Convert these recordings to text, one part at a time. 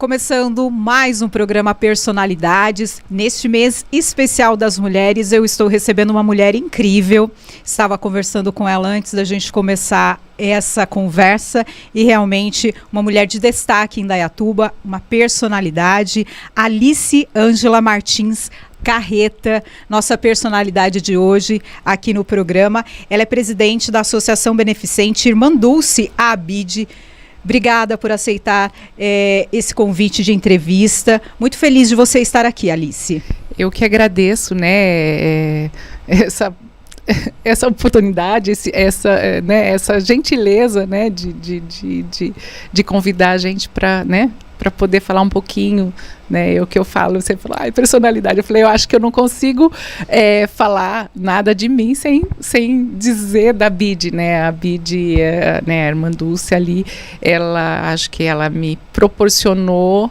Começando mais um programa Personalidades. Neste mês especial das mulheres, eu estou recebendo uma mulher incrível. Estava conversando com ela antes da gente começar essa conversa e realmente uma mulher de destaque em Indaiatuba, uma personalidade, Alice Ângela Martins Carreta, nossa personalidade de hoje aqui no programa. Ela é presidente da Associação Beneficente Irmã Dulce, a ABID. Obrigada por aceitar esse convite de entrevista. Muito feliz de você estar aqui, Alice. Eu que agradeço, né, essa oportunidade, essa gentileza, né, de convidar a gente para, né, para poder falar um pouquinho, né, o que eu falo, você falou, personalidade, eu falei, eu acho que eu não consigo falar nada de mim sem dizer da BID, né, a BID, né, a Irmã Dulce ali, acho que ela me proporcionou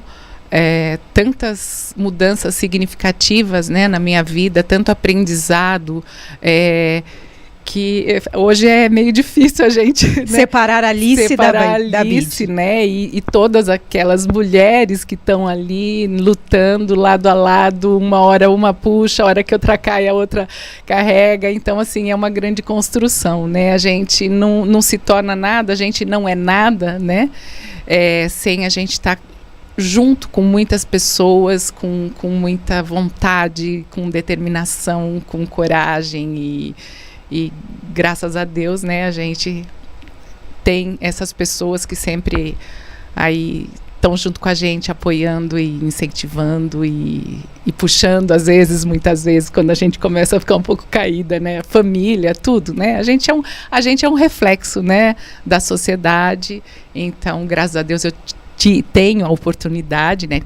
tantas mudanças significativas, né, na minha vida, tanto aprendizado, que hoje é meio difícil a gente, né, separar a Alice da Alice, né, e todas aquelas mulheres que estão ali lutando lado a lado, uma hora uma puxa, a hora que outra cai, a outra carrega. Então, assim, é uma grande construção, né, a gente não se torna nada, a gente não é nada, né, sem a gente estar junto com muitas pessoas, com muita vontade, com determinação, com coragem e graças a Deus, né, a gente tem essas pessoas que sempre aí estão junto com a gente, apoiando e incentivando e puxando, muitas vezes, quando a gente começa a ficar um pouco caída, né, família, tudo, né, a gente é um reflexo, né, da sociedade. Então, graças a Deus, eu tenho a oportunidade, né,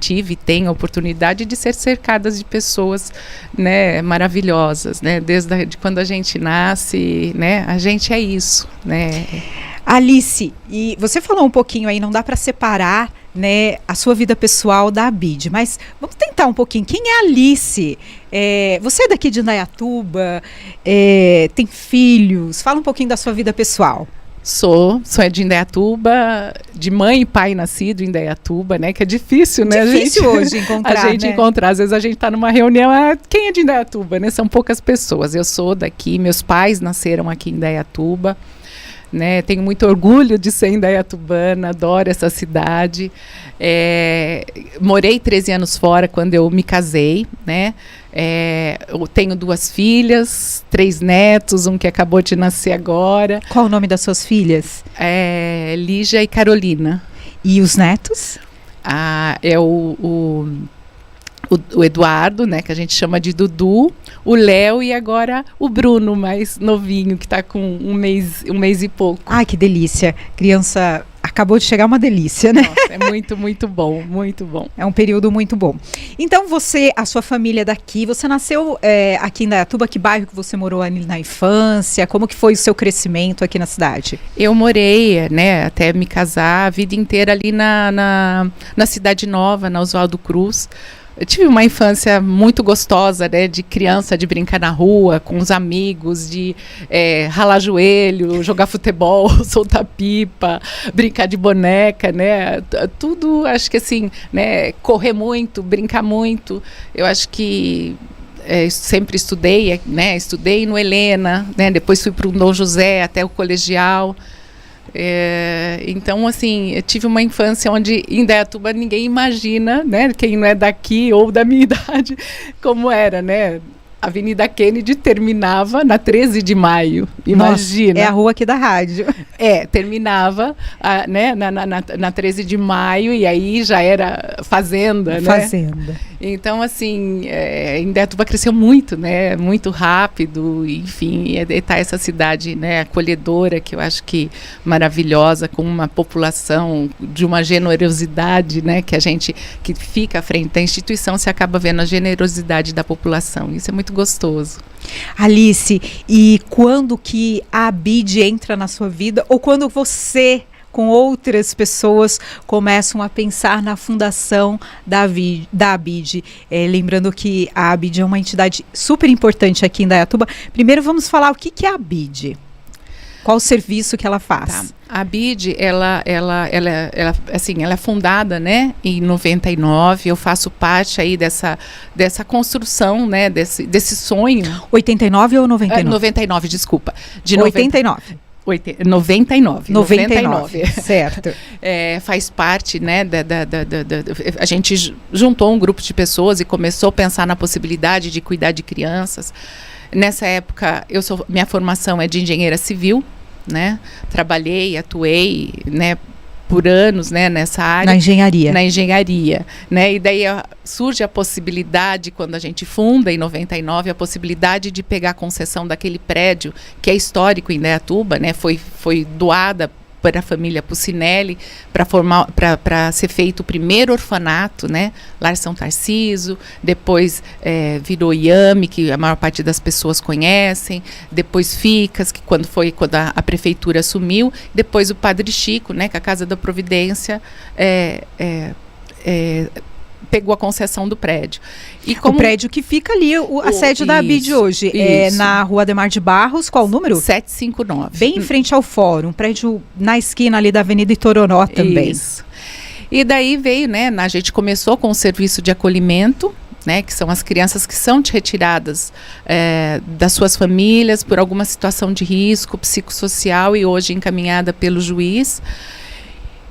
tenho a oportunidade de ser cercada de pessoas, né, maravilhosas, né, desde quando a gente nasce, né, a gente é isso, né. Alice, e você falou um pouquinho aí, não dá para separar, né, a sua vida pessoal da ABID, mas vamos tentar um pouquinho. Quem é a Alice? Você é daqui de Indaiatuba, tem filhos? Fala um pouquinho da sua vida pessoal. Sou de Indaiatuba, de mãe e pai nascido em Indaiatuba, né? Que é difícil, né? Difícil hoje encontrar, a gente, né, encontrar. Às vezes a gente está numa reunião, quem é de Indaiatuba, né? São poucas pessoas. Eu sou daqui, meus pais nasceram aqui em Indaiatuba, né? Tenho muito orgulho de ser indaiatubana, adoro essa cidade. Morei 13 anos fora quando eu me casei, né? Eu tenho 2 filhas, 3 netos, um que acabou de nascer agora. Qual o nome das suas filhas? Lígia e Carolina. E os netos? O Eduardo, né, que a gente chama de Dudu, o Léo e agora o Bruno, mais novinho, que está com um mês e pouco. Ai, que delícia. Criança acabou de chegar, uma delícia, né? Nossa, é muito, muito bom, muito bom. É um período muito bom. Então a sua família é daqui, você nasceu aqui em Indaiatuba, que bairro que você morou ali na infância? Como que foi o seu crescimento aqui na cidade? Eu morei, né, até me casar, a vida inteira ali na Cidade Nova, na Oswaldo Cruz. Eu tive uma infância muito gostosa, né, de criança, de brincar na rua, com os amigos, de ralar joelho, jogar futebol, soltar pipa, brincar de boneca, né, tudo, acho que assim, né, correr muito, brincar muito. Eu acho que sempre estudei, né, estudei no Helena, né, depois fui para o Dom José até o colegial. Então, assim, eu tive uma infância onde em Indaiatuba ninguém imagina, né, quem não é daqui ou da minha idade, como era, né? A Avenida Kennedy terminava na 13 de maio, imagina. Nossa, é a rua aqui da rádio. Terminava né, na 13 de maio e aí já era fazenda, né? Fazenda. Então, assim, Indaiatuba cresceu muito, né? Muito rápido, enfim, e tá essa cidade, né, acolhedora, que eu acho que maravilhosa, com uma população de uma generosidade, né, que fica à frente da instituição, se acaba vendo a generosidade da população. Isso é muito gostoso. Alice, e quando que a ABID entra na sua vida, ou quando você, com outras pessoas, começam a pensar na fundação da ABID? Lembrando que a ABID é uma entidade super importante aqui em Indaiatuba. Primeiro vamos falar o que é a ABID. Qual o serviço que ela faz? Tá. A BID, ela é fundada, né, em 99. Eu faço parte aí dessa construção, né, desse sonho. 89 ou 99? 99, desculpa. De 89. 99. Certo. Faz parte, né, a gente juntou um grupo de pessoas e começou a pensar na possibilidade de cuidar de crianças. Nessa época, minha formação é de engenheira civil, né? Atuei, né, por anos, né, nessa área. Na engenharia. Né? E daí surge a possibilidade, quando a gente funda em 99, a possibilidade de pegar a concessão daquele prédio que é histórico em Indaiatuba, né? Foi doada para a família Pucinelli para ser feito o primeiro orfanato, né? Lar São Tarciso, depois virou IAME, que a maior parte das pessoas conhecem, depois FICAS, que quando a prefeitura assumiu, depois o Padre Chico, né, que a Casa da Providência pegou a concessão do prédio. O prédio que fica ali, a sede da ABID hoje, é na Rua Ademar de Barros, qual o número? 759. Bem em frente ao fórum, um prédio na esquina ali da Avenida Itororó também. Isso. E daí veio, né, a gente começou com o serviço de acolhimento, né, que são as crianças que são retiradas das suas famílias por alguma situação de risco psicossocial e hoje encaminhada pelo juiz.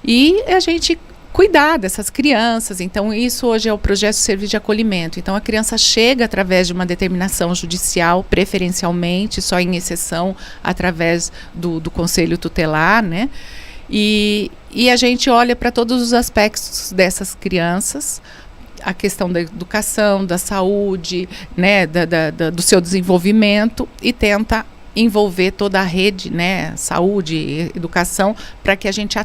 E a gente cuidar dessas crianças. Então, isso hoje é o projeto de serviço de acolhimento. Então, a criança chega através de uma determinação judicial, preferencialmente, só em exceção, através do Conselho Tutelar, né? E a gente olha para todos os aspectos dessas crianças, a questão da educação, da saúde, né, do seu desenvolvimento, e tenta envolver toda a rede, né, saúde, educação, para que a gente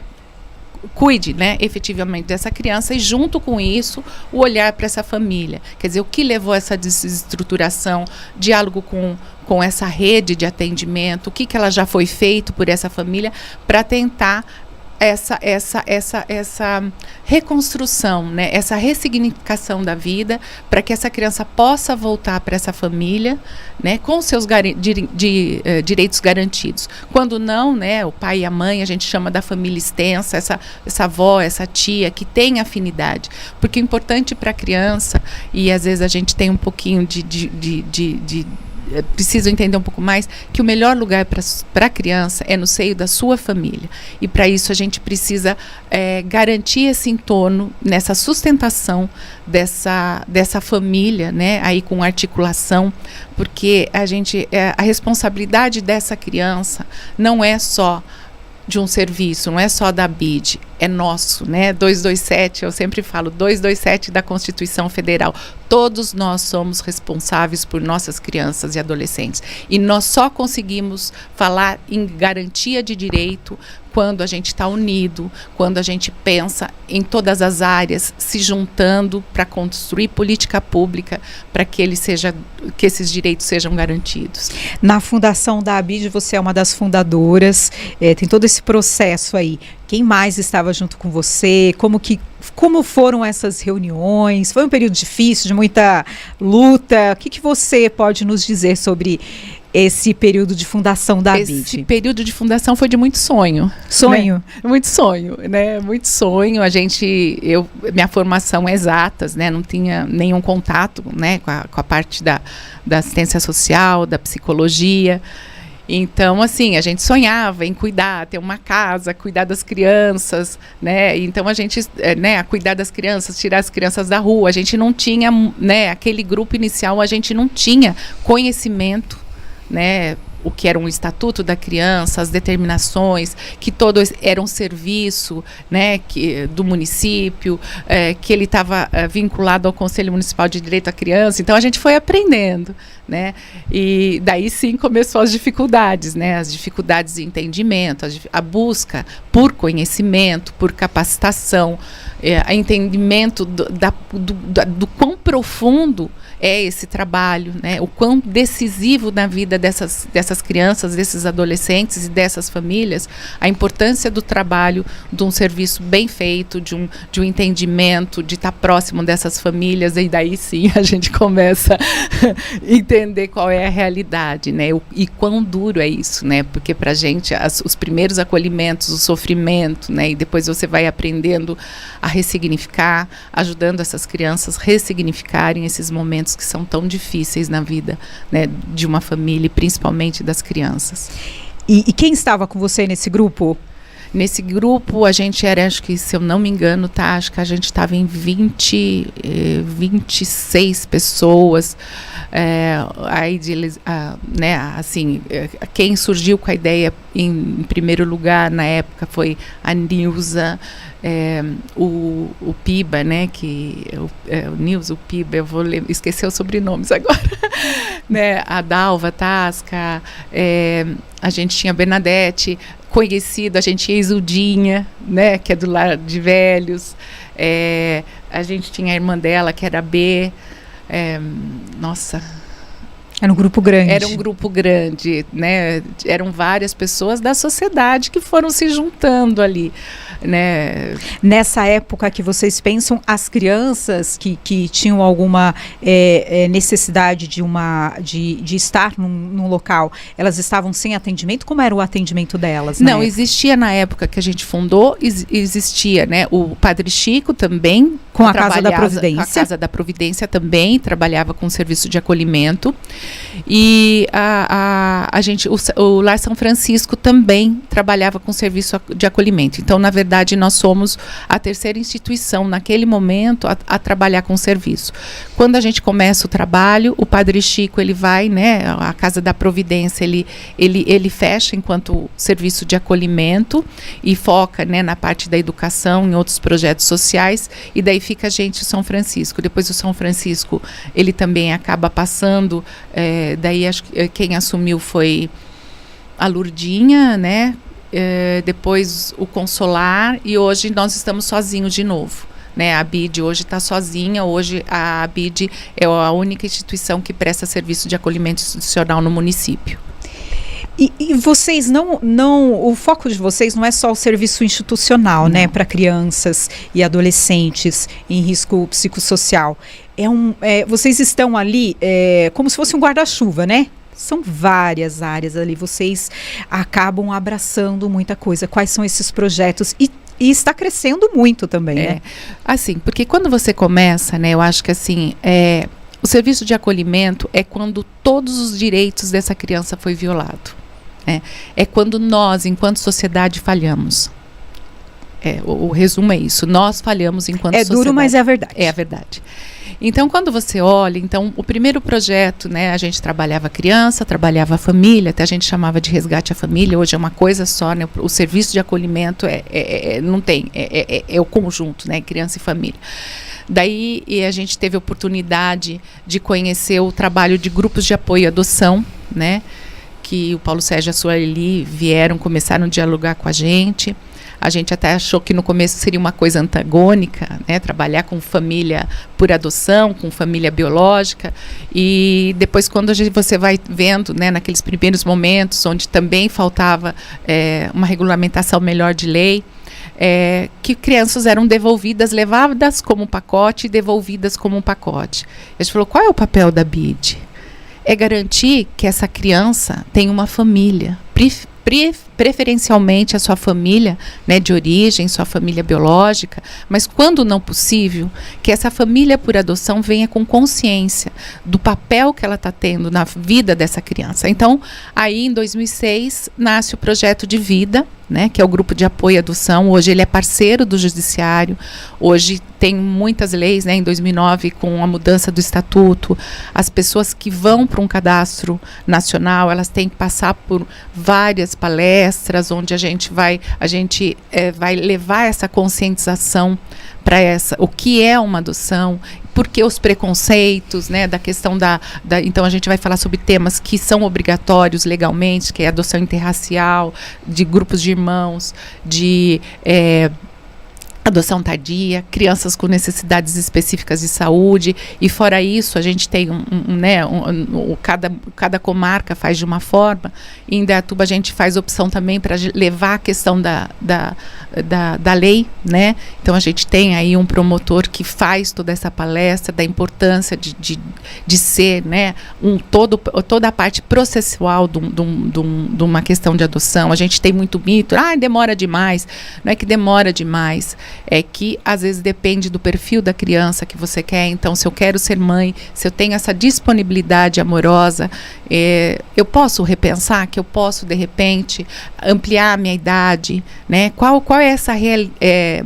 cuide, né, efetivamente dessa criança, e junto com isso o olhar para essa família, quer dizer, o que levou a essa desestruturação, diálogo com essa rede de atendimento, o que ela já foi feito por essa família, para tentar essa reconstrução, né, essa ressignificação da vida, para que essa criança possa voltar para essa família, né, com seus direitos garantidos. Quando não, né, o pai e a mãe, a gente chama da família extensa, essa avó, essa tia, que tem afinidade. Porque é importante para a criança, e às vezes a gente tem um pouquinho preciso entender um pouco mais, que o melhor lugar para a criança é no seio da sua família. E para isso a gente precisa garantir esse entorno, nessa sustentação dessa família, né, aí com articulação, porque a responsabilidade dessa criança não é só de um serviço, não é só da BID, é nosso, né? 227, eu sempre falo, 227 da Constituição Federal. Todos nós somos responsáveis por nossas crianças e adolescentes. E nós só conseguimos falar em garantia de direito quando a gente está unido, quando a gente pensa em todas as áreas, se juntando para construir política pública para que esses direitos sejam garantidos. Na fundação da ABID, você é uma das fundadoras, tem todo esse processo aí. Quem mais estava junto com você? Como foram essas reuniões? Foi um período difícil, de muita luta? O que você pode nos dizer sobre esse período de fundação da ABID? Esse período de fundação foi de muito sonho. Sonho? Né? Muito sonho, né? Muito sonho. Minha formação é exatas, né? Não tinha nenhum contato, né, com a parte da assistência social, da psicologia. Então, assim, a gente sonhava em ter uma casa, cuidar das crianças, né? Então, a gente, cuidar das crianças, tirar as crianças da rua. A gente não tinha, né, aquele grupo inicial, a gente não tinha conhecimento, né, o que era um estatuto da criança, as determinações, que todos eram serviço, né, do município, que ele estava vinculado ao Conselho Municipal de Direito à Criança. Então a gente foi aprendendo, né, e daí sim começou as dificuldades, né, as dificuldades de entendimento, a busca por conhecimento, por capacitação, entendimento do quão profundo é esse trabalho, né? O quão decisivo na vida dessas dessas crianças, desses adolescentes e dessas famílias, a importância do trabalho, de um serviço bem feito, de um entendimento, de estar próximo dessas famílias, e daí sim a gente começa a entender qual é a realidade, né? E quão duro é isso, né? Porque pra gente, os primeiros acolhimentos, o sofrimento, né? E depois você vai aprendendo a ressignificar, ajudando essas crianças a ressignificarem esses momentos que são tão difíceis na vida, né, de uma família, e principalmente das crianças. E quem estava com você nesse grupo? Nesse grupo, a gente era, acho que, se eu não me engano, acho que a gente estava em 26 pessoas. Né, assim, quem surgiu com a ideia em primeiro lugar na época foi a Nilza, o Piba, né, o Nilza, o Piba, eu vou esquecer os sobrenomes agora, né, a Dalva Tasca, a gente tinha a Bernadette, conhecido, a gente tinha a Isudinha, né, que é do lar de velhos, a gente tinha a irmã dela, que era a B, nossa... Era um grupo grande. Era um grupo grande, né? Eram várias pessoas da sociedade que foram se juntando ali, né? Nessa época que vocês pensam, as crianças que tinham alguma necessidade de estar num local, elas estavam sem atendimento? Como era o atendimento delas? Não, existia na época que a gente fundou, existia, né? O Padre Chico também. Com a Casa da Providência. Com a Casa da Providência também, trabalhava com serviço de acolhimento. E o Lar São Francisco também trabalhava com serviço de acolhimento. Então, na verdade, nós somos a terceira instituição naquele momento a trabalhar com serviço. Quando a gente começa o trabalho, o Padre Chico, ele vai, né, a Casa da Providência, ele fecha enquanto serviço de acolhimento e foca, né, na parte da educação, em outros projetos sociais, e daí fica a gente, o São Francisco. Depois o São Francisco, ele também acaba passando, daí acho que quem assumiu foi a Lurdinha, né? Depois o Consolar, e hoje nós estamos sozinhos de novo, né? A BID hoje está sozinha. Hoje a BID é a única instituição que presta serviço de acolhimento institucional no município. E vocês o foco de vocês não é só o serviço institucional, né, para crianças e adolescentes em risco psicossocial. Vocês estão ali como se fosse um guarda-chuva, né? São várias áreas ali, vocês acabam abraçando muita coisa. Quais são esses projetos? E está crescendo muito também, né? Assim, porque quando você começa, né, eu acho que assim, o serviço de acolhimento é quando todos os direitos dessa criança foi violado. É quando nós, enquanto sociedade, falhamos. O resumo é isso. Nós falhamos enquanto sociedade. É duro, mas é a verdade. É a verdade. Então, quando você olha, o primeiro projeto, né, a gente trabalhava a criança, trabalhava a família, até a gente chamava de resgate à família, hoje é uma coisa só, né, o serviço de acolhimento não tem, é o conjunto, né, criança e família. Daí a gente teve a oportunidade de conhecer o trabalho de grupos de apoio à adoção, né, que o Paulo Sérgio e a Sueli começaram a dialogar com a gente. A gente até achou que no começo seria uma coisa antagônica, né? Trabalhar com família por adoção, com família biológica. E depois, quando você vai vendo, né, naqueles primeiros momentos, onde também faltava uma regulamentação melhor de lei, que crianças eram devolvidas, levadas como um pacote e devolvidas como um pacote. A gente falou, qual é o papel da BID? É garantir que essa criança tenha uma família, preferencialmente a sua família, né, de origem, sua família biológica, mas quando não possível, que essa família por adoção venha com consciência do papel que ela está tendo na vida dessa criança. Então, aí em 2006, nasce o projeto de vida, né, que é o grupo de apoio à adoção. Hoje ele é parceiro do judiciário, hoje tem muitas leis, né, em 2009 com a mudança do estatuto, as pessoas que vão para um cadastro nacional, elas têm que passar por várias palestras, onde a gente vai levar essa conscientização para o que é uma adoção, porque os preconceitos, né, da questão então a gente vai falar sobre temas que são obrigatórios legalmente, que é a adoção interracial, de grupos de irmãos, de adoção tardia, crianças com necessidades específicas de saúde, e fora isso a gente tem cada comarca faz de uma forma. Em Indaiatuba a gente faz opção também para levar a questão da lei, né? Então a gente tem aí um promotor que faz toda essa palestra da importância de ser, né, toda a parte processual de uma questão de adoção. A gente tem muito mito, demora demais. Não é que demora demais, é que às vezes depende do perfil da criança que você quer. Então, se eu quero ser mãe, se eu tenho essa disponibilidade amorosa, eu posso repensar, que eu posso de repente ampliar a minha idade, né? Qual é essa é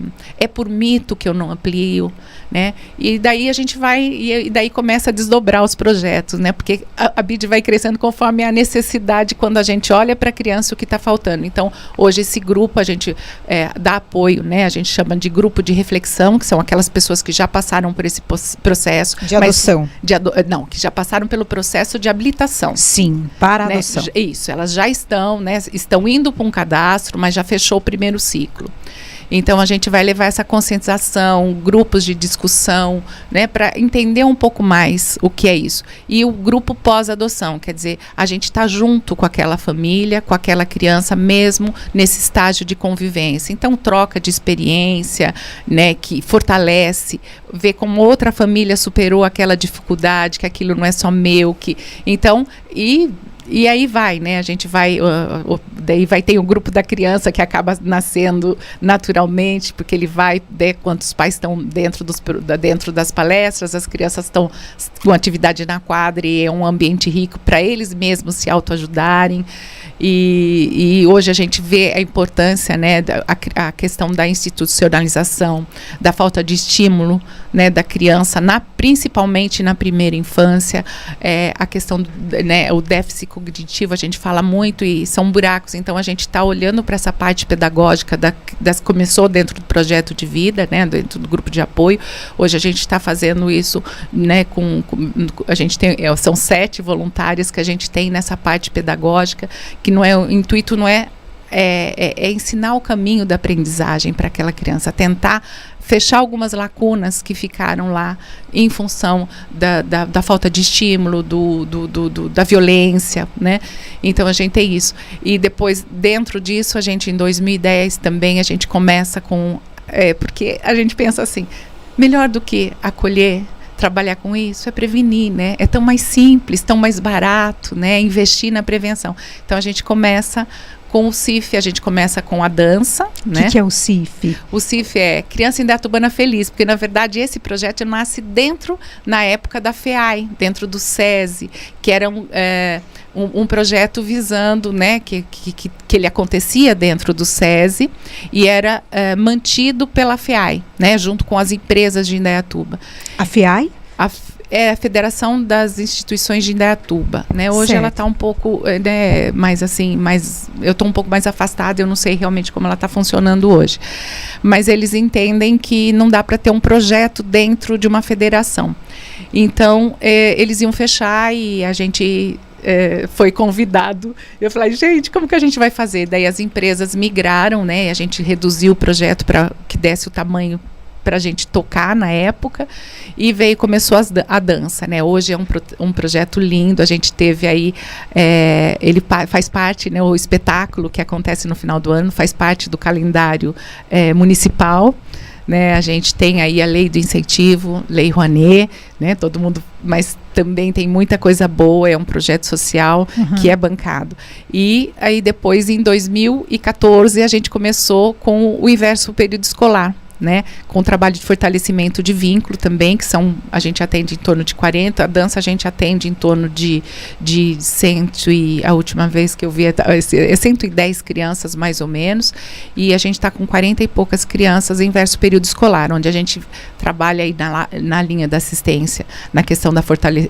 por mito que eu não amplio, né? E daí a gente vai, e daí começa a desdobrar os projetos, né? Porque a BID vai crescendo conforme a necessidade, quando a gente olha para a criança o que está faltando. Então, hoje esse grupo a gente dá apoio, né? A gente chama de grupo de reflexão, que são aquelas pessoas que já passaram por esse processo. De adoção. Não, que já passaram pelo processo de habilitação. Sim, para a né? adoção. Isso, elas já estão, né? Estão indo para um cadastro, mas já fechou o primeiro ciclo. Então a gente vai levar essa conscientização, grupos de discussão, né, para entender um pouco mais o que é isso. E o grupo pós-adoção, quer dizer, a gente está junto com aquela família, com aquela criança, mesmo nesse estágio de convivência. Então troca de experiência, né, que fortalece, ver como outra família superou aquela dificuldade, que aquilo não é só meu, então, e aí vai, né? A gente vai, daí vai ter o grupo da criança que acaba nascendo naturalmente, porque ele vai, quando os pais estão dentro das palestras, as crianças estão com atividade na quadra e é um ambiente rico para eles mesmos se autoajudarem. E hoje a gente vê a importância, né, a questão da institucionalização, da falta de estímulo, né, da criança, principalmente na primeira infância, a questão, né, o déficit cognitivo, a gente fala muito, e são buracos. Então a gente está olhando para essa parte pedagógica, começou dentro do projeto de vida, né, dentro do grupo de apoio. Hoje a gente está fazendo isso, né, a gente tem, são 7 voluntárias que a gente tem nessa parte pedagógica, que o intuito não é ensinar o caminho da aprendizagem para aquela criança, tentar fechar algumas lacunas que ficaram lá em função da falta de estímulo, da violência, né? Então a gente tem isso. E depois, dentro disso, a gente em 2010 também a gente começa com... porque a gente pensa assim, melhor do que acolher, trabalhar com isso é prevenir, né? É tão mais simples, tão mais barato, né? Investir na prevenção. Então a gente começa com o CIF, a gente começa com a dança, né? O que é o CIF? O CIF é Criança Indaiatubana Feliz, porque na verdade esse projeto nasce na época da FEAI, dentro do SESI, que era um projeto visando, né, que ele acontecia dentro do SESI e era mantido pela FEAI, né, junto com as empresas de Indaiatuba. A FEAI? É a Federação das Instituições de Indaiatuba, né? Hoje certo. Ela está um pouco, né, mais assim, eu estou um pouco mais afastada, eu não sei realmente como ela está funcionando hoje. Mas eles entendem que não dá para ter um projeto dentro de uma federação. Então, eles iam fechar e a gente foi convidado. Eu falei, gente, como que a gente vai fazer? Daí as empresas migraram, né? A gente reduziu o projeto para que desse o tamanho para a gente tocar na época, e começou a dança, né? Hoje é um projeto lindo, a gente teve aí, ele faz parte, né, o espetáculo que acontece no final do ano, faz parte do calendário municipal, né? A gente tem aí a lei do incentivo, lei Rouanet, né? Todo mundo, mas também tem muita coisa boa, é um projeto social que é bancado. E aí depois, em 2014, a gente começou com o Inverso Período Escolar, né, com o trabalho de fortalecimento de vínculo também, que a gente atende em torno de 40, a dança a gente atende em torno de 100, e a última vez que eu vi 110 crianças mais ou menos, e a gente está com 40 e poucas crianças em verso período escolar, onde a gente trabalha aí na linha da assistência, na questão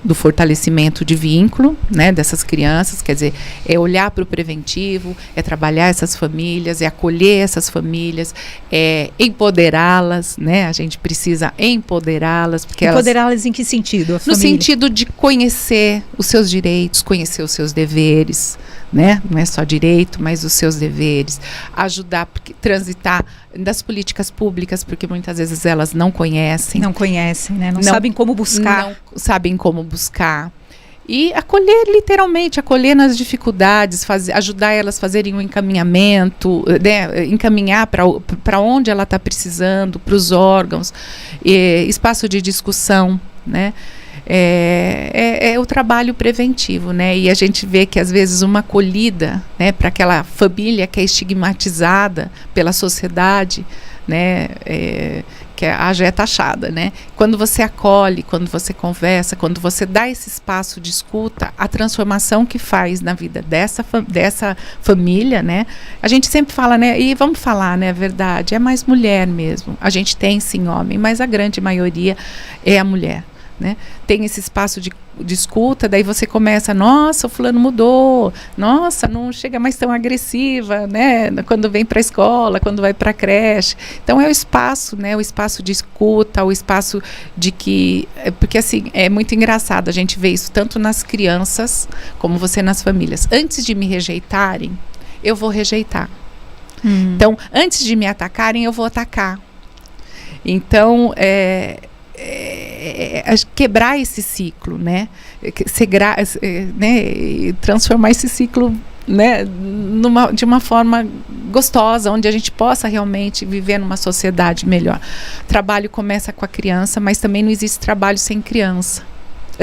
do fortalecimento de vínculo, né, dessas crianças, quer dizer, é olhar para o preventivo, é trabalhar essas famílias, é acolher essas famílias, é empoderar empoderá-las, né? A gente precisa empoderá-las, porque empoderá-las em que sentido? No sentido de conhecer os seus direitos, conhecer os seus deveres, né? Não é só direito, mas os seus deveres, ajudar a transitar das políticas públicas, porque muitas vezes elas não conhecem. Não conhecem, né? Não sabem como buscar. Não sabem como buscar. E acolher, literalmente, acolher nas dificuldades, ajudar elas a fazerem um encaminhamento, né, encaminhar para onde ela está precisando, para os órgãos, espaço de discussão, né? É o trabalho preventivo, né? E a gente vê que às vezes uma acolhida, né, para aquela família que é estigmatizada pela sociedade, né, que é taxada, né? Quando você acolhe, quando você conversa, quando você dá esse espaço de escuta, a transformação que faz na vida dessa família, né? A gente sempre fala, né? E vamos falar, né? A verdade, é mais mulher mesmo. A gente tem sim homem, mas a grande maioria é a mulher, né? Tem esse espaço de escuta, daí você começa, nossa, o fulano mudou, nossa, não chega mais tão agressiva, né, quando vem para a escola, quando vai para a creche. Então é o espaço, né, o espaço de escuta, o espaço de que, porque assim, é muito engraçado, a gente vê isso tanto nas crianças, como você nas famílias. Antes de me rejeitarem, eu vou rejeitar. Então, antes de me atacarem, eu vou atacar. Então, quebrar esse ciclo, né? Né? Transformar esse ciclo, né? De uma forma gostosa, onde a gente possa realmente viver numa sociedade melhor. O trabalho começa com a criança, mas também não existe trabalho sem criança,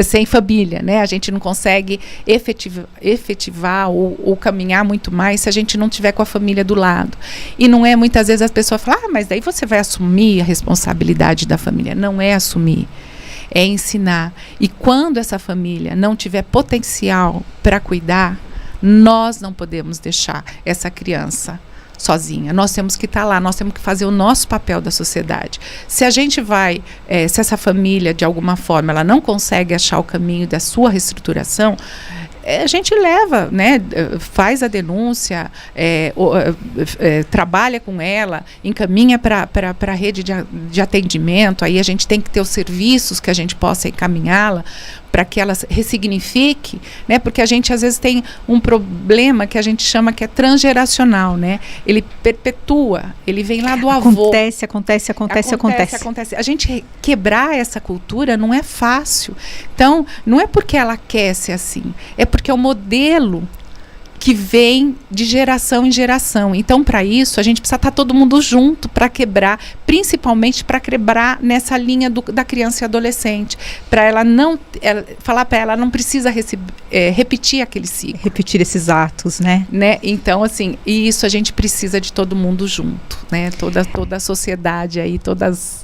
sem família, né? A gente não consegue efetivar ou caminhar muito mais se a gente não tiver com a família do lado. E não é, muitas vezes as pessoas falam, mas daí você vai assumir a responsabilidade da família. Não é assumir, é ensinar. E quando essa família não tiver potencial para cuidar, nós não podemos deixar essa criança sozinha. Nós temos que estar lá, nós temos que fazer o nosso papel da sociedade. Se a gente vai, se essa família, de alguma forma, ela não consegue achar o caminho da sua reestruturação, a gente leva, né, faz a denúncia, trabalha com ela, encaminha para a rede de atendimento, aí a gente tem que ter os serviços que a gente possa encaminhá-la para que ela ressignifique, né, porque a gente às vezes tem um problema que a gente chama que é transgeracional, né, ele perpetua, ele vem lá do avô. Acontece. A gente quebrar essa cultura não é fácil, então não é porque ela quer ser assim, é porque é o modelo que vem de geração em geração. Então, para isso, a gente precisa estar todo mundo junto para quebrar, principalmente para quebrar nessa linha da criança e adolescente, para ela não, falar para ela, não precisa repetir aquele ciclo. Repetir esses atos, né? Então, assim, isso a gente precisa de todo mundo junto, né? Toda a sociedade aí, todas...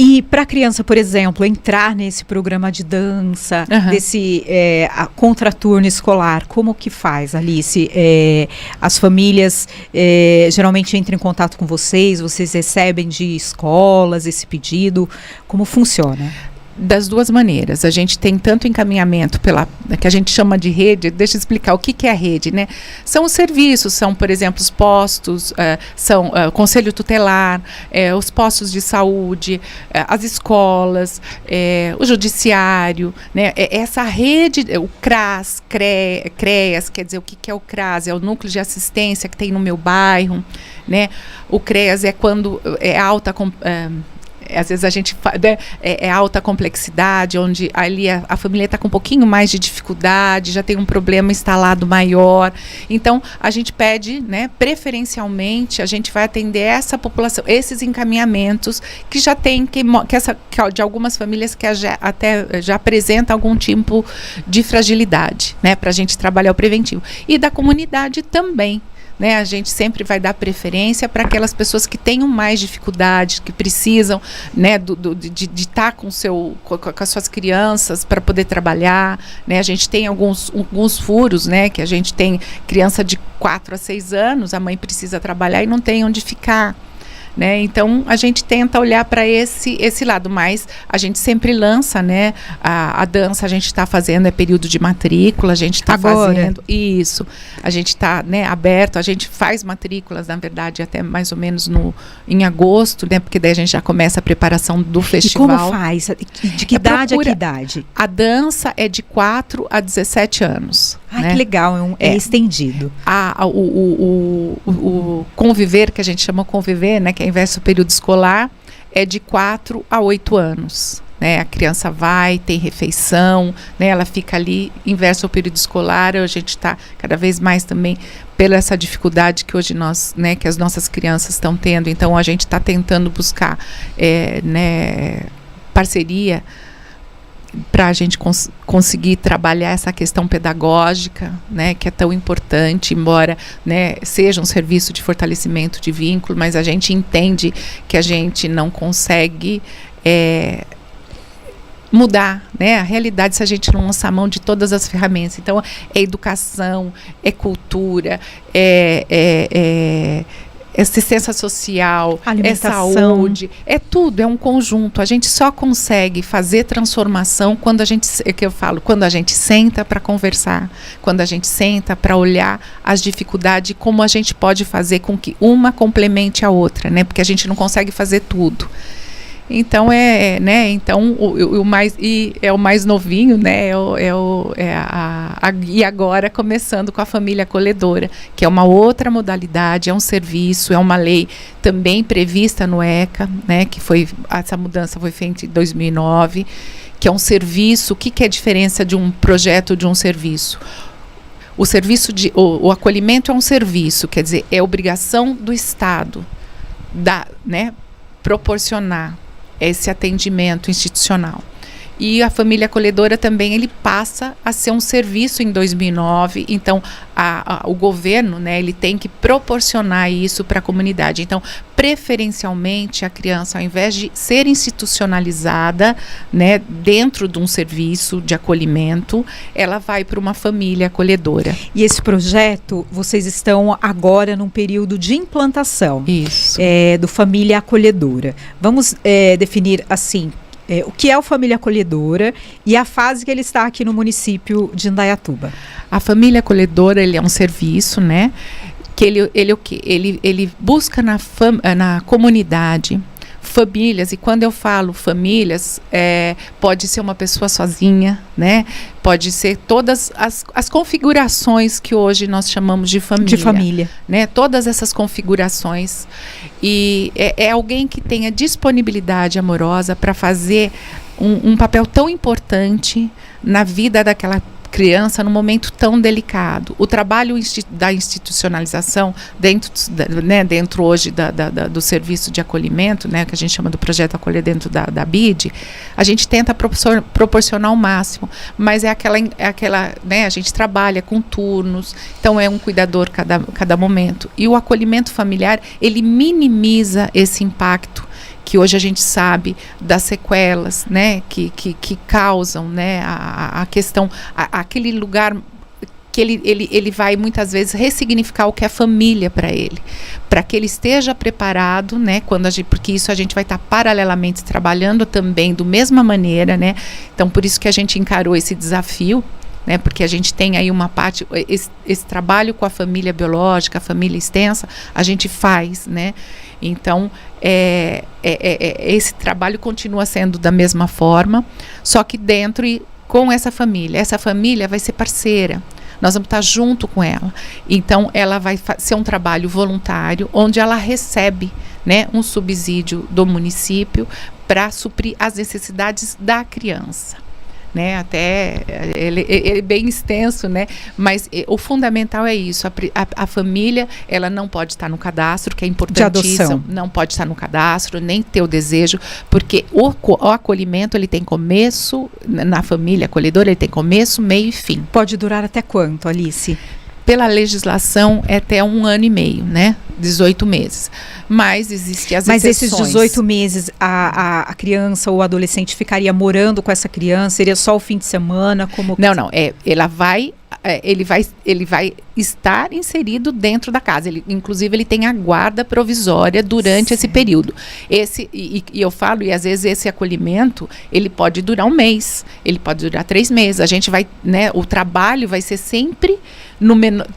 E para a criança, por exemplo, entrar nesse programa de dança, desse contraturno escolar, como que faz, Alice? As famílias geralmente entram em contato com vocês recebem de escolas esse pedido, como funciona? Das duas maneiras. A gente tem tanto encaminhamento que a gente chama de rede. Deixa eu explicar o que é a rede, né? São os serviços, são, por exemplo, os postos, são o conselho tutelar, os postos de saúde, as escolas, o judiciário, né? Essa rede, o CRAS, CREAS, quer dizer, o que é o CRAS? É o núcleo de assistência que tem no meu bairro, né? O CREAS é quando é alta... às vezes a gente é alta complexidade, onde ali a família está com um pouquinho mais de dificuldade, já tem um problema instalado maior. Então, a gente pede, né, preferencialmente, a gente vai atender essa população, esses encaminhamentos que já tem, de algumas famílias que já apresentam algum tipo de fragilidade, né, para a gente trabalhar o preventivo. E da comunidade também. Né, a gente sempre vai dar preferência para aquelas pessoas que tenham mais dificuldades, que precisam, né, de estar com as suas crianças para poder trabalhar, né. A gente tem alguns furos, né, que a gente tem criança de 4 a 6 anos, a mãe precisa trabalhar e não tem onde ficar, né? Então a gente tenta olhar para esse lado, mas a gente sempre lança, né? A dança a gente está fazendo, é período de matrícula, a gente está fazendo isso, a gente está, né, aberto, a gente faz matrículas, na verdade, até mais ou menos em agosto, né? Porque daí a gente já começa a preparação do festival. E como faz? De que idade a que idade? A dança é de 4 a 17 anos. Ai, né? Que legal, é estendido. O conviver, que a gente chama conviver, né, que é inverso período escolar, é de 4 a 8 anos. Né? A criança vai, tem refeição, né? Ela fica ali, inverso ao período escolar. A gente está cada vez mais também pela essa dificuldade que hoje nós, né, que as nossas crianças estão tendo. Então a gente está tentando buscar né, parceria para a gente conseguir trabalhar essa questão pedagógica, né, que é tão importante, embora, né, seja um serviço de fortalecimento de vínculo, mas a gente entende que a gente não consegue mudar, né, a realidade se a gente não lançar mão de todas as ferramentas. Então, é educação, é cultura, é assistência social, é saúde, é tudo, é um conjunto. A gente só consegue fazer transformação quando a gente, quando a gente senta para conversar, quando a gente senta para olhar as dificuldades, como a gente pode fazer com que uma complemente a outra, né? Porque a gente não consegue fazer tudo. Então né? Então o mais novinho, né? E agora começando com a família acolhedora, que é uma outra modalidade, é um serviço, é uma lei também prevista no ECA, né? Que essa mudança foi feita em 2009, que é um serviço. O que é a diferença de um projeto de um serviço? O serviço o acolhimento é um serviço, quer dizer, é obrigação do Estado né? Proporcionar esse atendimento institucional. E a família acolhedora também, ele passa a ser um serviço em 2009, então o governo, né, ele tem que proporcionar isso para a comunidade. Então, preferencialmente, a criança, ao invés de ser institucionalizada, né, dentro de um serviço de acolhimento, ela vai para uma família acolhedora. E esse projeto, vocês estão agora num período de implantação. Isso. Do Família Acolhedora. Vamos definir assim, o que é o Família Acolhedora e a fase que ele está aqui no município de Indaiatuba. A Família Acolhedora, ele é um serviço, né, que ele busca na comunidade famílias, e quando eu falo famílias, pode ser uma pessoa sozinha, né? Pode ser todas as configurações que hoje nós chamamos de família. De família. Né? Todas essas configurações. E é alguém que tenha disponibilidade amorosa para fazer um papel tão importante na vida daquela criança num momento tão delicado. O trabalho da institucionalização dentro hoje do serviço de acolhimento, né, que a gente chama do projeto Acolher dentro da BID, a gente tenta proporcionar o máximo, mas é aquela, né, a gente trabalha com turnos, então é um cuidador cada momento. E o acolhimento familiar, ele minimiza esse impacto que hoje a gente sabe das sequelas, né, que causam, né, a questão, aquele lugar que ele vai muitas vezes ressignificar o que é família para ele, para que ele esteja preparado, né, porque isso a gente vai estar paralelamente trabalhando também da mesma maneira, né, então por isso que a gente encarou esse desafio, né, porque a gente tem aí uma parte, esse trabalho com a família biológica, a família extensa, a gente faz, né. Então, esse trabalho continua sendo da mesma forma, só que dentro e com essa família. Essa família vai ser parceira, nós vamos estar junto com ela. Então, ela vai ser um trabalho voluntário, onde ela recebe, né, um subsídio do município para suprir as necessidades da criança. Né, até ele é bem extenso, né, mas o fundamental é isso, a família, ela não pode estar no cadastro, que é importantíssimo, não pode estar no cadastro, nem ter o desejo, porque o acolhimento, ele tem começo, na família acolhedora, ele tem começo, meio e fim. Pode durar até quanto, Alice? Pela legislação, é até 1 ano e meio, né? 18 meses. Mas existem as Mas exceções. esses 18 meses, a criança ou o adolescente ficaria morando com essa criança? Seria só o fim de semana? Como... Não. Ele vai estar inserido dentro da casa. Inclusive, ele tem a guarda provisória durante esse período. E eu falo, e às vezes esse acolhimento, ele pode durar um mês, ele pode durar 3 meses. A gente vai, né, o trabalho vai ser sempre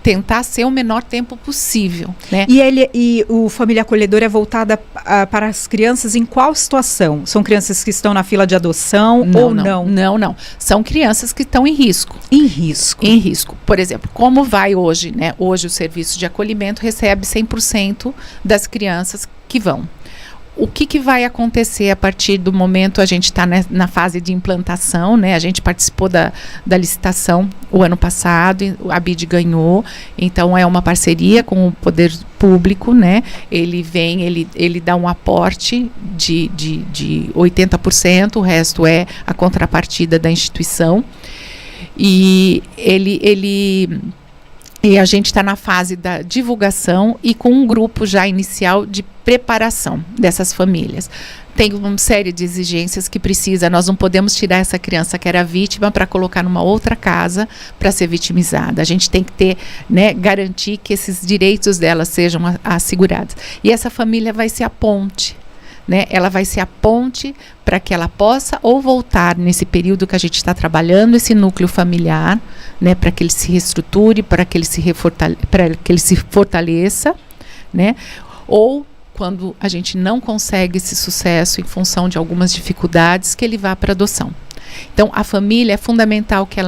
tentar ser o menor tempo possível, né? E o Família Acolhedora é voltada para as crianças em qual situação? São crianças que estão na fila de adoção ou não? Não. São crianças que estão em risco. Em risco. Em risco. Por exemplo, como vai hoje, né? Hoje o serviço de acolhimento recebe 100% das crianças que vão. O que vai acontecer a partir do momento a gente está na fase de implantação, né? A gente participou da licitação o ano passado, a BID ganhou, então é uma parceria com o poder público, né? Ele dá um aporte de 80%, o resto é a contrapartida da instituição. E e a gente está na fase da divulgação e com um grupo já inicial de preparação dessas famílias. Tem uma série de exigências que nós não podemos tirar essa criança que era vítima para colocar numa outra casa para ser vitimizada. A gente tem que ter, né, garantir que esses direitos dela sejam assegurados. E essa família vai ser a ponte. Né, ela vai ser a ponte para que ela possa ou voltar nesse período que a gente está trabalhando esse núcleo familiar, né, para que ele se reestruture, para que ele se fortaleça, né, ou quando a gente não consegue esse sucesso em função de algumas dificuldades, que ele vá para adoção. Então, a família é fundamental que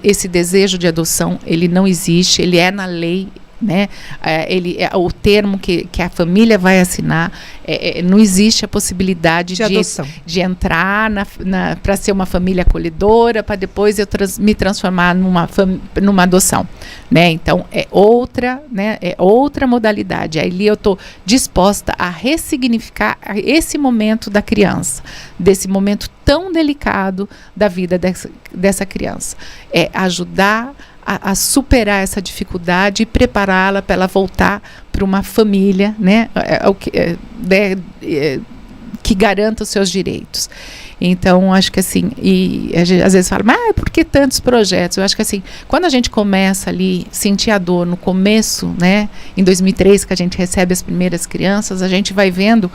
esse desejo de adoção, ele não existe, ele é na lei. Né? O termo que a família vai assinar, não existe a possibilidade de entrar para ser uma família acolhedora, para depois eu me transformar numa adoção, né? Então é outra modalidade. Ali eu estou disposta a ressignificar esse momento da criança, desse momento tão delicado da vida dessa criança, é ajudar a superar essa dificuldade e prepará-la para ela voltar para uma família, né, que garanta os seus direitos. Então, acho que assim, às vezes fala, mas por que tantos projetos? Eu acho que assim, quando a gente começa ali, sentir a dor no começo, né, em 2003, que a gente recebe as primeiras crianças, a gente vai vendo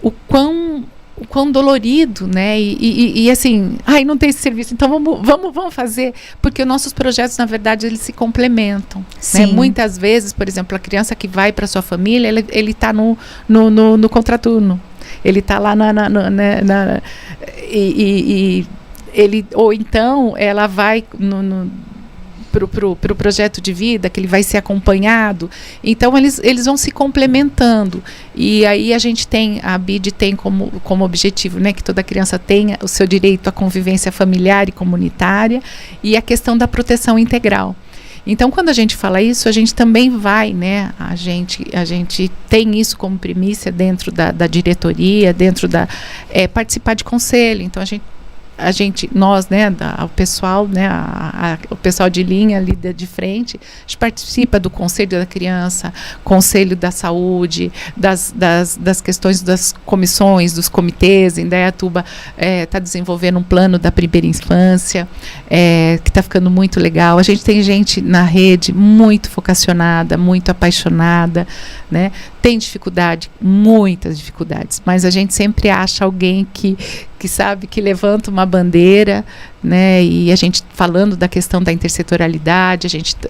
o quão dolorido, né, e assim, não tem esse serviço, então vamos fazer, porque os nossos projetos, na verdade, eles se complementam, né? Muitas vezes, por exemplo, a criança que vai para sua família, ele está no contraturno, ele está lá ou então ela vai para o projeto de vida, que ele vai ser acompanhado. Então, eles vão se complementando. E aí a BID tem como objetivo, né, que toda criança tenha o seu direito à convivência familiar e comunitária e a questão da proteção integral. Então, quando a gente fala isso, a gente também vai, né, a gente tem isso como primícia dentro da diretoria, dentro participar de conselho. Então, nós, né, o pessoal, né, o pessoal de linha ali de frente, a gente participa do Conselho da Criança, Conselho da Saúde, das questões das comissões, dos comitês. Em Indaiatuba está desenvolvendo um plano da primeira infância, que está ficando muito legal. A gente tem gente na rede muito vocacionada, muito apaixonada, né? Tem dificuldade, muitas dificuldades, mas a gente sempre acha alguém que sabe, que levanta uma bandeira, né? E a gente falando da questão da intersetorialidade,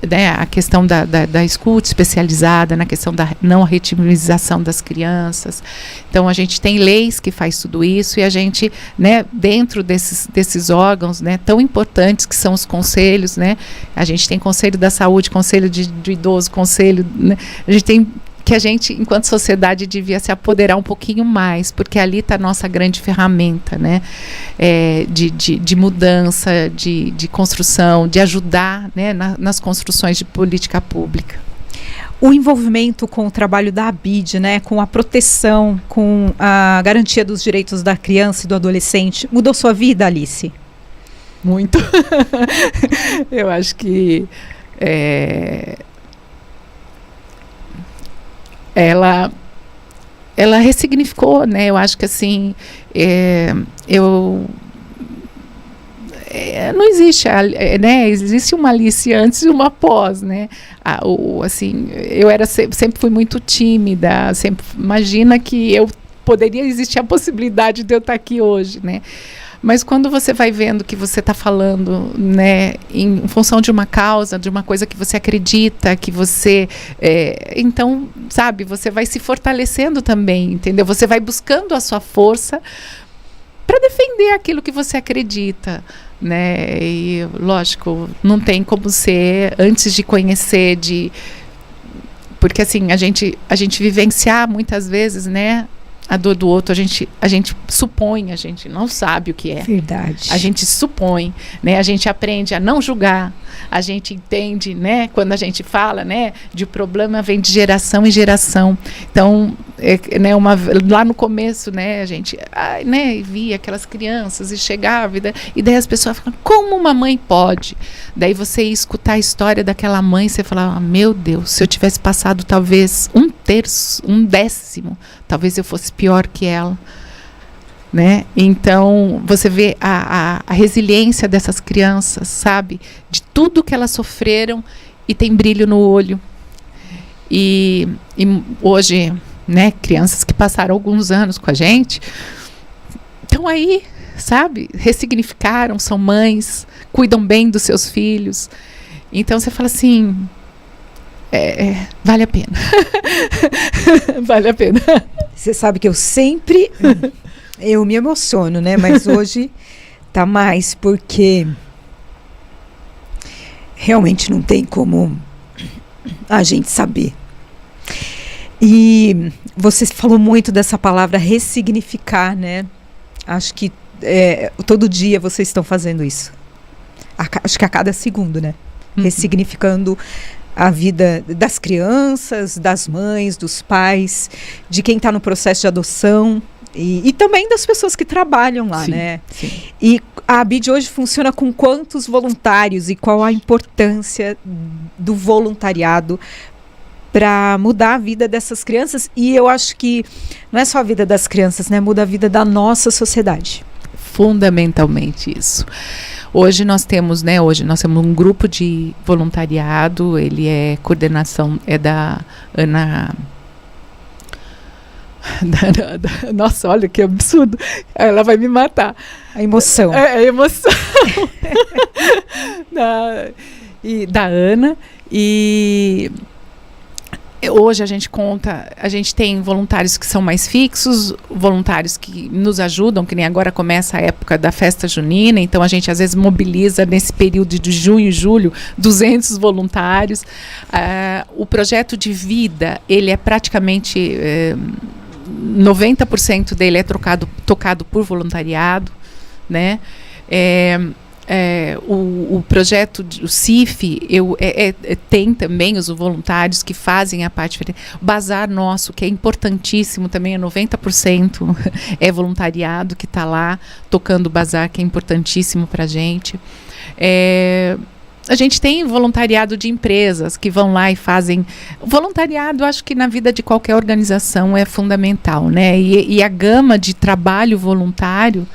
né, a questão da escuta especializada, na questão da não retimização das crianças. Então, a gente tem leis que faz tudo isso e a gente, né, dentro desses órgãos, né, tão importantes que são os conselhos, né? A gente tem Conselho da Saúde, Conselho do Idoso, Conselho, né? A gente tem que a gente, enquanto sociedade, devia se apoderar um pouquinho mais, porque ali está a nossa grande ferramenta, né, de mudança, de construção, de ajudar, né, nas construções de política pública. O envolvimento com o trabalho da BID, né, com a proteção, com a garantia dos direitos da criança e do adolescente, mudou sua vida, Alice? Muito. Eu acho que ela ressignificou, né? Eu acho que assim, não existe, né? Existe uma Alice antes e uma pós, né? Assim, eu sempre fui muito tímida, sempre imagina que poderia existir a possibilidade de eu estar aqui hoje, né? Mas quando você vai vendo que você está falando, né, em função de uma causa, de uma coisa que você acredita, que você... então, sabe, você vai se fortalecendo também, entendeu? Você vai buscando a sua força para defender aquilo que você acredita, né? E, lógico, não tem como ser antes de conhecer, porque, assim, a gente vivenciar muitas vezes, né? A dor do outro, a gente supõe, a gente não sabe o que é. Verdade. A gente supõe, né? A gente aprende a não julgar, a gente entende, né? Quando a gente fala, né? De o problema vem de geração em geração. Então, né? Lá no começo, né? A gente, né? Via aquelas crianças e chegava, e daí as pessoas falam, como uma mãe pode? Daí você ia escutar a história daquela mãe, você falava, meu Deus, se eu tivesse passado talvez 1/3, 1/10, talvez eu fosse pior que ela, né? Então, você vê a resiliência dessas crianças, sabe? De tudo que elas sofreram e tem brilho no olho. E hoje, né, crianças que passaram alguns anos com a gente, estão aí, sabe? Ressignificaram, são mães, cuidam bem dos seus filhos. Então, você fala assim... vale a pena. Vale a pena. Você sabe que eu me emociono, né? Mas hoje tá mais, porque realmente não tem como a gente saber. E você falou muito dessa palavra ressignificar, né? Acho que todo dia vocês estão fazendo isso. Acho que a cada segundo, né? Ressignificando a vida das crianças, das mães, dos pais, de quem está no processo de adoção e também das pessoas que trabalham lá, sim, né? Sim. E a ABID hoje funciona com quantos voluntários e qual a importância do voluntariado para mudar a vida dessas crianças? E eu acho que não é só a vida das crianças, né? Muda a vida da nossa sociedade. Fundamentalmente isso. Hoje nós temos um grupo de voluntariado, coordenação da Ana... Nossa, olha que absurdo, ela vai me matar. A emoção. A emoção. Da Ana, e... Hoje a gente tem voluntários que são mais fixos, voluntários que nos ajudam, que nem agora começa a época da festa junina, então a gente às vezes mobiliza nesse período de junho e julho 200 voluntários. O projeto de vida, ele é praticamente 90% dele é tocado por voluntariado, né? O projeto, o CIF, tem também os voluntários que fazem a parte. O bazar nosso, que é importantíssimo também, 90% é voluntariado que está lá tocando o bazar, que é importantíssimo para a gente. A gente tem voluntariado de empresas que vão lá e fazem... O voluntariado, acho que na vida de qualquer organização é fundamental, né? E a gama de trabalho voluntário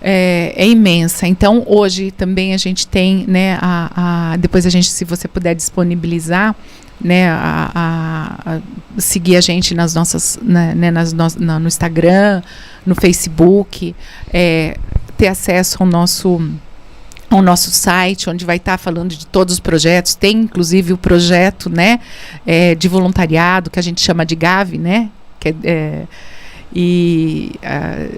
é imensa. Então, hoje também a gente tem, né, depois se você puder disponibilizar, né, seguir a gente nas nossas, né, no Instagram, no Facebook, ter acesso ao nosso site, onde vai estar falando de todos os projetos. Tem, inclusive, o projeto, né, de voluntariado, que a gente chama de GAV, né, e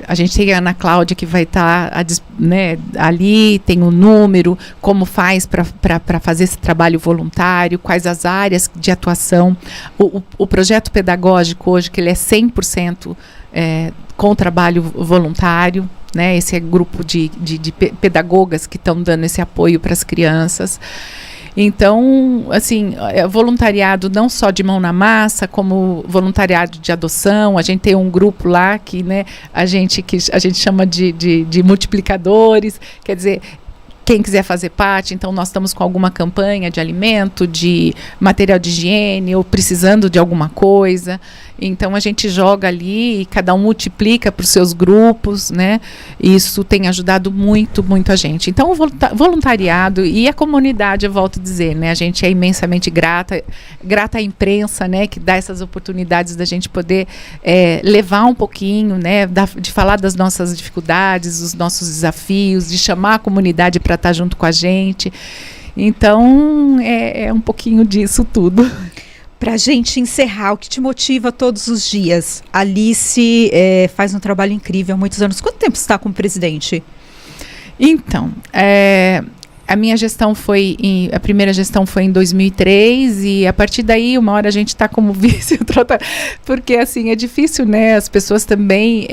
a gente tem a Ana Cláudia, que vai estar né, ali, tem o número, como faz para fazer esse trabalho voluntário, quais as áreas de atuação. O projeto pedagógico hoje, que ele é 100% com trabalho voluntário, né? Esse é grupo de pedagogas que estão dando esse apoio para as crianças. Então, assim, voluntariado não só de mão na massa, como voluntariado de adoção. A gente tem um grupo lá que, né, a gente chama de multiplicadores. Quer dizer, quem quiser fazer parte, então nós estamos com alguma campanha de alimento, de material de higiene, ou precisando de alguma coisa. Então a gente joga ali e cada um multiplica para os seus grupos, né? Isso tem ajudado muito, muito a gente. Então o voluntariado e a comunidade, eu volto a dizer, né? A gente é imensamente grata à imprensa, né? Que dá essas oportunidades da gente poder levar um pouquinho, né? De falar das nossas dificuldades, dos nossos desafios, de chamar a comunidade para estar junto com a gente. Então é um pouquinho disso tudo. Para a gente encerrar, o que te motiva todos os dias? Alice faz um trabalho incrível há muitos anos. Quanto tempo você está como presidente? Então, a minha gestão a primeira gestão foi em 2003 e a partir daí uma hora a gente está como vice, porque assim é difícil, né? As pessoas também,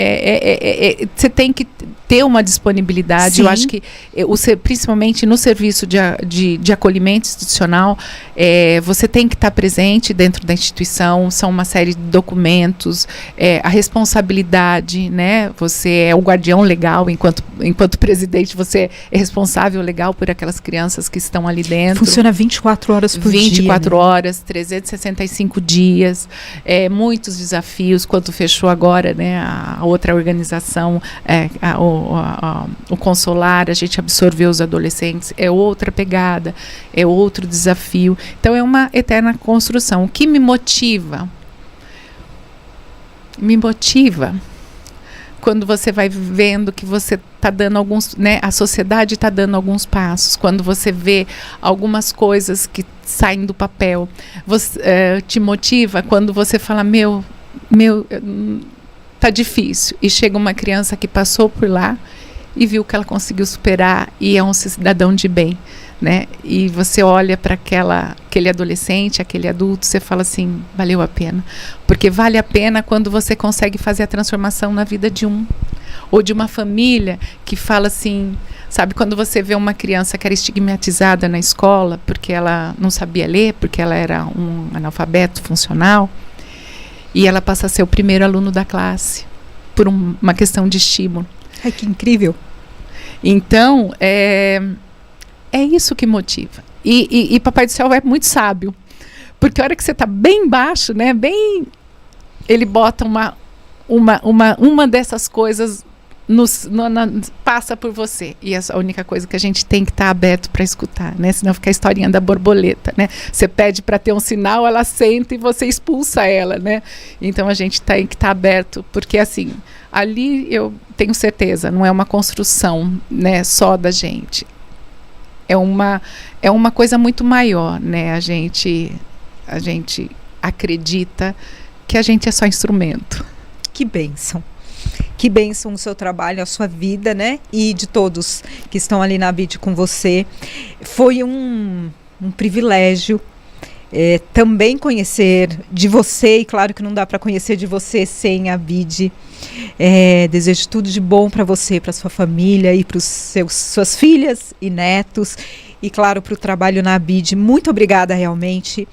você tem que ter uma disponibilidade. Sim. Eu acho que principalmente no serviço de acolhimento institucional, você tem que estar presente dentro da instituição. São uma série de documentos, a responsabilidade, né? Você é o guardião legal enquanto presidente, você é responsável legal por aquelas crianças que estão ali dentro. Funciona 24 horas por dia. 24 horas, 365 dias, muitos desafios. Quando fechou agora, né, a outra organização, o Consolar, a gente absorveu os adolescentes, é outra pegada, é outro desafio. Então é uma eterna construção. O que me motiva? Me motiva quando você vai vendo que você está dando alguns, né, a sociedade está dando alguns passos, quando você vê algumas coisas que saem do papel, te motiva quando você fala, tá difícil, e chega uma criança que passou por lá e viu que ela conseguiu superar e é um cidadão de bem, né? E você olha para aquele adolescente, aquele adulto, você fala assim, valeu a pena. Porque vale a pena quando você consegue fazer a transformação na vida de ou de uma família que fala assim, sabe, quando você vê uma criança que era estigmatizada na escola porque ela não sabia ler, porque ela era um analfabeto funcional, e ela passa a ser o primeiro aluno da classe por uma questão de estímulo. Ai, que incrível. Então, é isso que motiva. E Papai do Céu é muito sábio. Porque a hora que você está bem baixo, né, ele bota uma dessas coisas, passa por você. E essa é a única coisa que a gente tem que estar aberto para escutar, né? Senão fica a historinha da borboleta, né? Você pede para ter um sinal, ela senta e você expulsa ela, né? Então a gente tem que estar aberto, porque assim, ali eu tenho certeza, não é uma construção, né, só da gente. É uma coisa muito maior, né? A gente acredita que a gente é só instrumento. Que bênção. Que bênção o seu trabalho, a sua vida, né? E de todos que estão ali na BID com você. Foi um privilégio também conhecer de você, e claro que não dá para conhecer de você sem a BID. Desejo tudo de bom para você, para sua família e para suas filhas e netos. E claro, para o trabalho na BID. Muito obrigada realmente.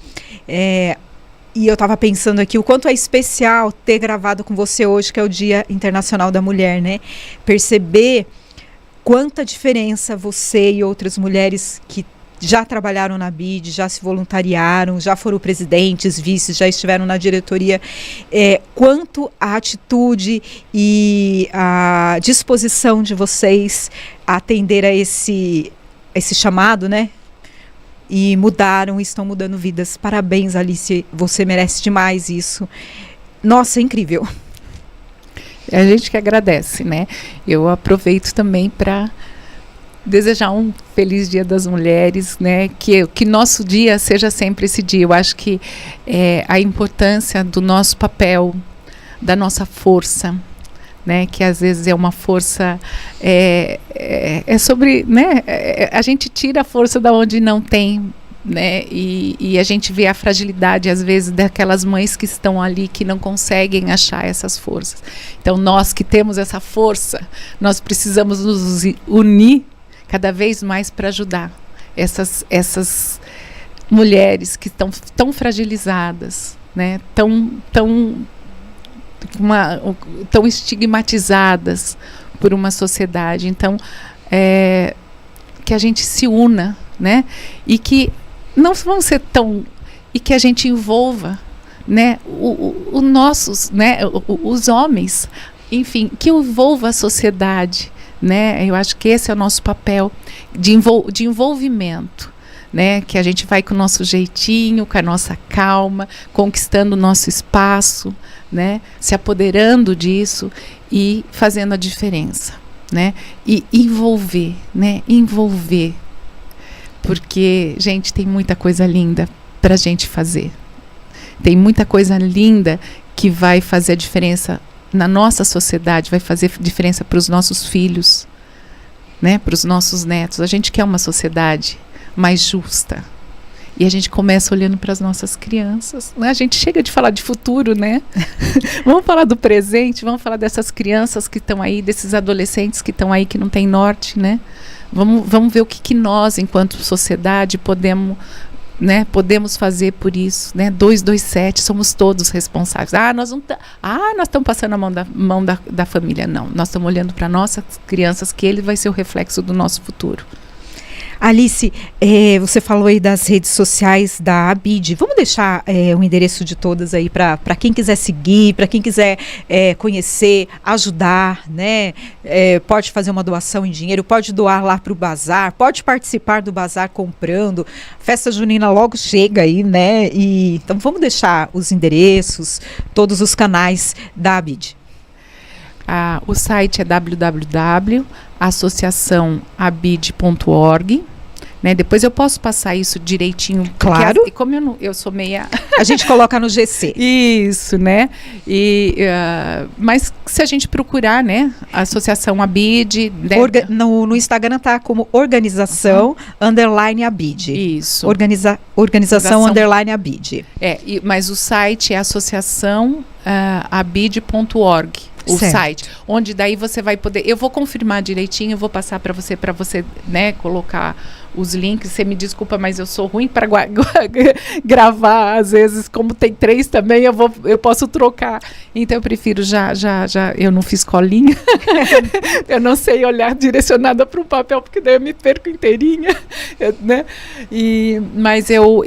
E eu estava pensando aqui o quanto é especial ter gravado com você hoje, que é o Dia Internacional da Mulher, né? Perceber quanta diferença você e outras mulheres que já trabalharam na BID, já se voluntariaram, já foram presidentes, vices, já estiveram na diretoria, quanto a atitude e a disposição de vocês a atender a esse chamado, né? E estão mudando vidas. Parabéns, Alice, você merece demais isso. Nossa, é incrível. A gente que agradece, né? Eu aproveito também para desejar um feliz Dia das Mulheres, né? Que nosso dia seja sempre esse dia. Eu acho que a importância do nosso papel, da nossa força, né, que às vezes é uma força, sobre, né, a gente tira a força da onde não tem, né, e a gente vê a fragilidade às vezes daquelas mães que estão ali, que não conseguem achar essas forças. Então nós que temos essa força, nós precisamos nos unir cada vez mais para ajudar essas mulheres que estão tão fragilizadas, né, tão estigmatizadas por uma sociedade. Então, que a gente se una, né? E que não vão ser tão... E que a gente envolva, né? Os homens, enfim, que envolva a sociedade, né? Eu acho que esse é o nosso papel de envolvimento, né? Que a gente vai com o nosso jeitinho, com a nossa calma, conquistando o nosso espaço, né? Se apoderando disso e fazendo a diferença, né? E envolver, né? Envolver. Porque, gente, tem muita coisa linda para a gente fazer. Tem muita coisa linda que vai fazer a diferença na nossa sociedade, vai fazer diferença para os nossos filhos, né? Para os nossos netos. A gente quer uma sociedade mais justa. E a gente começa olhando para as nossas crianças, né? A gente chega de falar de futuro, né? Vamos falar do presente, vamos falar dessas crianças que estão aí, desses adolescentes que estão aí, que não tem norte, né? Vamos ver o que nós, enquanto sociedade, podemos fazer por isso, né? 227, somos todos responsáveis. Nós estamos passando a mão da família. Não, nós estamos olhando para nossas crianças, que ele vai ser o reflexo do nosso futuro. Alice, você falou aí das redes sociais da ABID. Vamos deixar o endereço de todas aí para quem quiser seguir, para quem quiser conhecer, ajudar, né? Pode fazer uma doação em dinheiro, pode doar lá para o bazar, pode participar do bazar comprando. Festa junina logo chega aí, né? Então vamos deixar os endereços, todos os canais da ABID. O site é www.associaçãoabid.org. Né? Depois eu posso passar isso direitinho. Claro. E como eu sou meia... A gente coloca no GC. Isso, né? Mas se a gente procurar, né? Associação ABID... Né? No Instagram tá como organização _ ABID. Isso. Organização _ ABID. Mas o site é associaçãoabid.org. O site, onde daí você vai poder, eu vou confirmar direitinho, eu vou passar para você, né, colocar os links. Você me desculpa, mas eu sou ruim para gravar, às vezes, como tem 3 também, eu posso trocar. Então eu prefiro eu não fiz colinha, eu não sei olhar direcionada para um papel, porque daí eu me perco inteirinha, né? Mas eu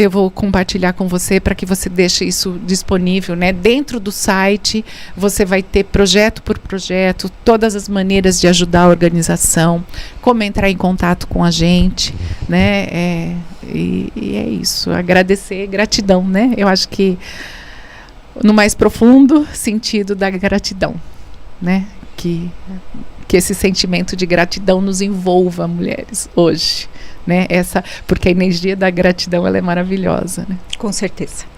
vou compartilhar com você para que você deixe isso disponível, né? Dentro do site você vai ter projeto por projeto, todas as maneiras de ajudar a organização, como entrar em contato com a gente, né? E é isso, agradecer, gratidão, né? Eu acho que no mais profundo sentido da gratidão, né? Que esse sentimento de gratidão nos envolva, mulheres, hoje, né? Porque a energia da gratidão, ela é maravilhosa, né? Com certeza.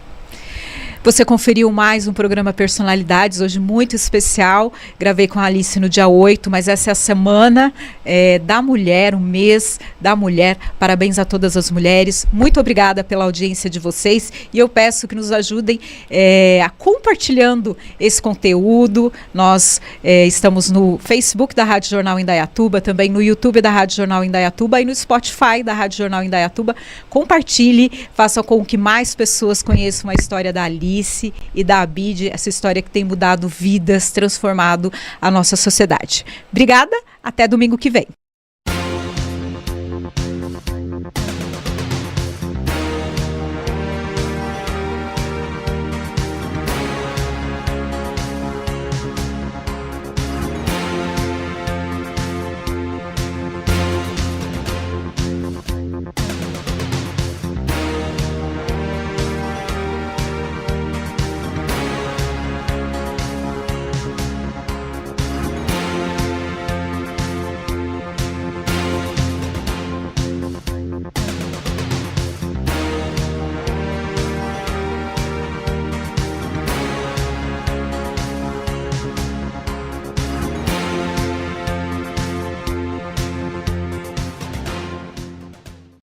Você conferiu mais um programa Personalidades, hoje muito especial. Gravei com a Alice no dia 8, mas essa é a semana da mulher, o mês da mulher. Parabéns a todas as mulheres. Muito obrigada pela audiência de vocês. E eu peço que nos ajudem a compartilhando esse conteúdo. Nós estamos no Facebook da Rádio Jornal Indaiatuba, também no YouTube da Rádio Jornal Indaiatuba e no Spotify da Rádio Jornal Indaiatuba. Compartilhe, faça com que mais pessoas conheçam a história da Alice e da ABID, essa história que tem mudado vidas, transformado a nossa sociedade. Obrigada, até domingo que vem.